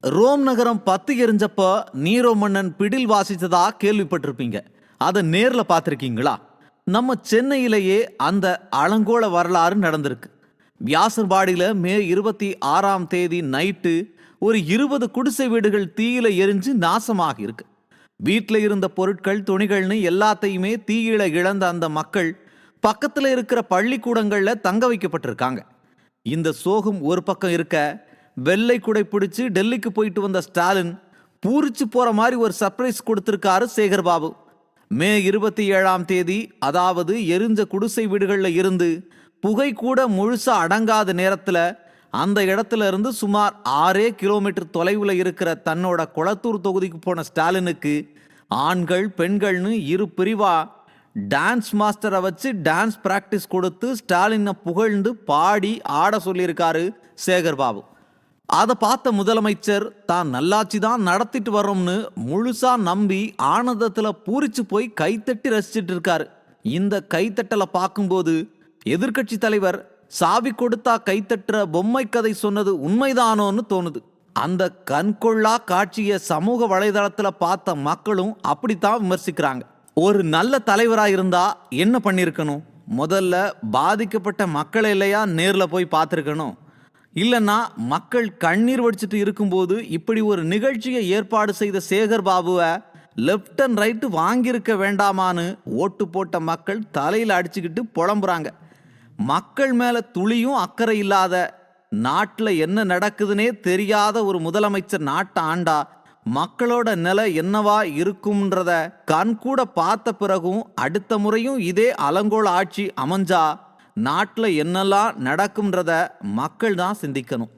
Rome நகரம் பத்து எரிஞ்சப்ப நீரோ மன்னன் பிடில் வாசித்ததா கேள்விப்பட்டிருப்பீங்க. அதை நேர்ல பார்த்திருக்கீங்களா? நம்ம சென்னையிலேயே அந்த அலங்கோல வரலாறு நடந்திருக்கு. வியாசர்பாடியில மே 26 நைட்டு ஒரு 20 குடிசை வீடுகள் தீயில எரிஞ்சு நாசமாக இருக்கு. வீட்டில் இருந்த பொருட்கள், துணிகள்னு எல்லாத்தையுமே தீயில இழந்த அந்த மக்கள் பக்கத்துல இருக்கிற பள்ளிக்கூடங்கள்ல தங்க வைக்கப்பட்டிருக்காங்க. இந்த சோகம் ஒரு பக்கம் இருக்க, வெள்ளை குடை பிடிச்சு டெல்லிக்கு போயிட்டு வந்த ஸ்டாலின் பூரிச்சு போற மாதிரி ஒரு சர்ப்ரைஸ் கொடுத்திருக்காரு சேகர்பாபு. மே 27 அதாவது எரிஞ்ச குடிசை வீடுகள்ல இருந்து புகை கூட முழுசா அடங்காத நேரத்துல அந்த இடத்துல இருந்து சுமார் 6 கிலோமீட்டர் தொலைவில் இருக்கிற தன்னோட கொளத்தூர் தொகுதிக்கு போன ஸ்டாலினுக்கு ஆண்கள் பெண்கள்னு இரு பிரிவா டான்ஸ் மாஸ்டரை வச்சு டான்ஸ் பிராக்டிஸ் கொடுத்து ஸ்டாலினை புகழ்ந்து பாடி ஆட சொல்லியிருக்காரு சேகர்பாபு. அதை பார்த்த முதலமைச்சர் தான் நல்லாட்சி தான் நடத்திட்டு வர்றோம்னு முழுசா நம்பி ஆனந்தத்துல பூரிச்சு போய் கைத்தட்டி ரசிச்சிட்டு இருக்காரு. இந்த கைத்தட்டலை பார்க்கும்போது எதிர்கட்சி தலைவர் சாவி கொடுத்தா கைத்தட்டுற பொம்மை கதை சொன்னது உண்மைதானோன்னு தோணுது. அந்த கண்கொள்ளா காட்சியை சமூக வலைதளத்துல பார்த்த மக்களும் அப்படித்தான் விமர்சிக்கிறாங்க. ஒரு நல்ல தலைவராக இருந்தா என்ன பண்ணிருக்கணும்? முதல்ல பாதிக்கப்பட்ட மக்களை இல்லையா நேர்ல போய் பார்த்துருக்கணும். இல்லைன்னா மக்கள் கண்ணீர் வடிச்சிட்டு இருக்கும்போது இப்படி ஒரு நிகழ்ச்சியை ஏற்பாடு செய்த சேகர்பாபுவை லெப்ட் அண்ட் ரைட்டு வாங்கியிருக்க வேண்டாமான்னு ஓட்டு போட்ட மக்கள் தலையில் அடிச்சுக்கிட்டு புலம்புறாங்க. மக்கள் மேல துளியும் அக்கறை இல்லாத, நாட்டில் என்ன நடக்குதுன்னே தெரியாத ஒரு முதலமைச்சர் நாட்டை ஆண்டா மக்களோட நிலை என்னவா இருக்கும்ன்றத கண்கூட பார்த்த பிறகும் அடுத்த முறையும் இதே அலங்கோல ஆட்சி அமைஞ்சா நாட்டில் என்னெல்லாம் நடக்கும்ன்றத மக்கள் தான் சிந்திக்கணும்.